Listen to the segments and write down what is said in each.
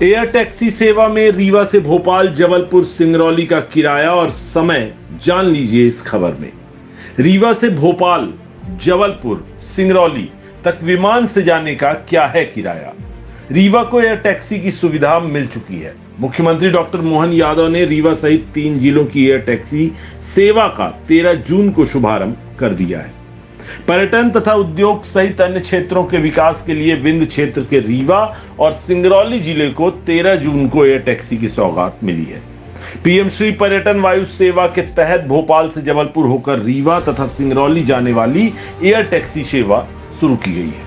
Air taxi सेवा में रीवा से भोपाल, जबलपुर, सिंगरौली का किराया और समय जान लीजिए इस खबर में। रीवा से भोपाल, जबलपुर, सिंगरौली तक विमान से जाने का क्या है किराया? रीवा को एयर टैक्सी की सुविधा मिल चुकी है। मुख्यमंत्री डॉक्टर मोहन यादव ने रीवा सहित 3 जिलों की एयर टैक्सी सेवा का 13 जून को शुभारंभ कर दिया है। पर्यटन तथा उद्योग सहित अन्य क्षेत्रों के विकास के लिए विंध्य क्षेत्र के रीवा और सिंगरौली जिले को 13 जून को एयर टैक्सी की सौगात मिली है। पीएम श्री पर्यटन वायु सेवा के तहत भोपाल से जबलपुर होकर रीवा तथा सिंगरौली जाने वाली एयर टैक्सी सेवा शुरू की गई है।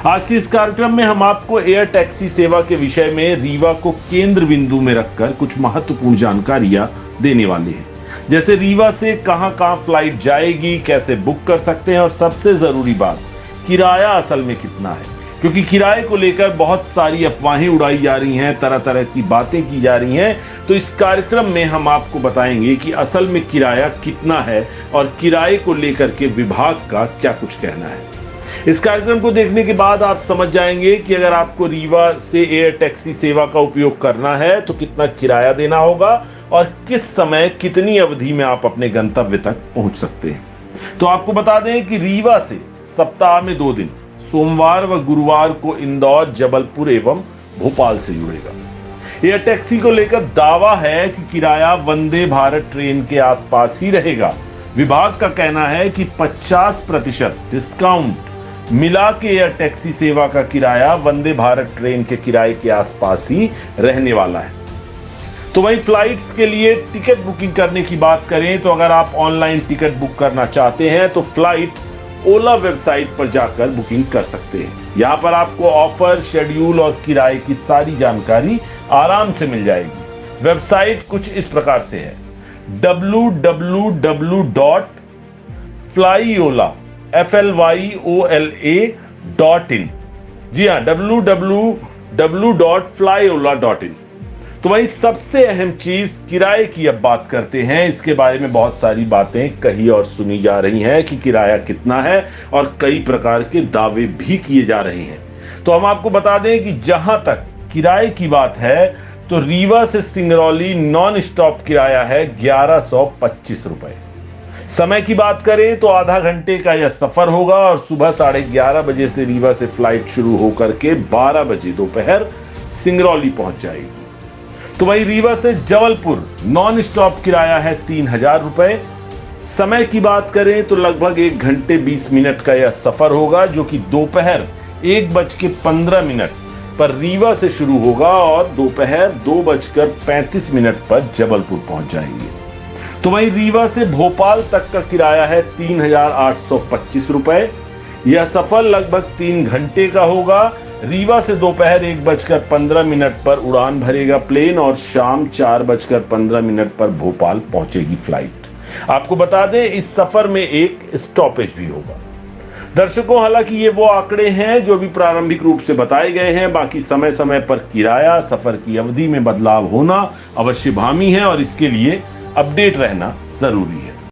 आज के इस कार्यक्रम में हम आपको एयर टैक्सी सेवा के विषय में रीवा को केंद्र बिंदु में रखकर कुछ महत्वपूर्ण जानकारियां देने वाले हैं, जैसे रीवा से कहां फ्लाइट जाएगी, कैसे बुक कर सकते हैं और सबसे जरूरी बात, किराया असल में कितना है, क्योंकि किराए को लेकर बहुत सारी अफवाहें उड़ाई जा रही हैं, तरह तरह की बातें की जा रही हैं। तो इस कार्यक्रम में हम आपको बताएंगे कि असल में किराया कितना है और किराए को लेकर के विभाग का क्या कुछ कहना है। इस कार्यक्रम को देखने के बाद आप समझ जाएंगे कि अगर आपको रीवा से एयर टैक्सी सेवा का उपयोग करना है तो कितना किराया देना होगा और किस समय, कितनी अवधि में आप अपने गंतव्य तक पहुंच सकते हैं। तो आपको बता दें कि रीवा से सप्ताह में 2 दिन, सोमवार व गुरुवार को इंदौर, जबलपुर एवं भोपाल से जुड़ेगा। एयर टैक्सी को लेकर दावा है कि किराया वंदे भारत ट्रेन के आसपास ही रहेगा। विभाग का कहना है कि 50% डिस्काउंट मिला के एयर टैक्सी सेवा का किराया वंदे भारत ट्रेन के किराए के आसपास ही रहने वाला है। तो वहीं फ्लाइट्स के लिए टिकट बुकिंग करने की बात करें तो अगर आप ऑनलाइन टिकट बुक करना चाहते हैं तो फ्लाइट ओला वेबसाइट पर जाकर बुकिंग कर सकते हैं। यहां पर आपको ऑफर, शेड्यूल और किराए की सारी जानकारी आराम से मिल जाएगी। वेबसाइट कुछ इस प्रकार से है: www.flyola.in। जी हाँ, www.flyola.in। तो वही सबसे अहम चीज किराए की अब बात करते हैं। इसके बारे में बहुत सारी बातें कही और सुनी जा रही हैं कि किराया कितना है और कई प्रकार के दावे भी किए जा रहे हैं। तो हम आपको बता दें कि जहां तक किराए की बात है तो रीवा से सिंगरौली नॉन स्टॉप किराया है 1125 रुपए। समय की बात करें तो आधा घंटे का यह सफर होगा और सुबह 11:30 बजे से रीवा से फ्लाइट शुरू होकर के 12 बजे दोपहर सिंगरौली पहुंच जाएगी। तो वहीं रीवा से जबलपुर नॉन स्टॉप किराया है 3000 रुपए। समय की बात करें तो लगभग 1 घंटे 20 मिनट का यह सफर होगा, जो कि दोपहर 1:15 पर रीवा से शुरू होगा और दोपहर 2:35 पर जबलपुर पहुंच जाएंगे। तो वहीं रीवा से भोपाल तक का किराया है 3825 रुपए। यह सफर लगभग 3 घंटे का होगा। रीवा से दोपहर 1:15 पर उड़ान भरेगा प्लेन और शाम 4:15 पर भोपाल पहुंचेगी फ्लाइट। आपको बता दें इस सफर में एक स्टॉपेज भी होगा। दर्शकों, हालांकि ये वो आंकड़े हैं जो भी प्रारंभिक रूप से बताए गए हैं। बाकी समय समय पर किराया, सफर की अवधि में बदलाव होना अवश्यभावी है और इसके लिए अपडेट रहना जरूरी है।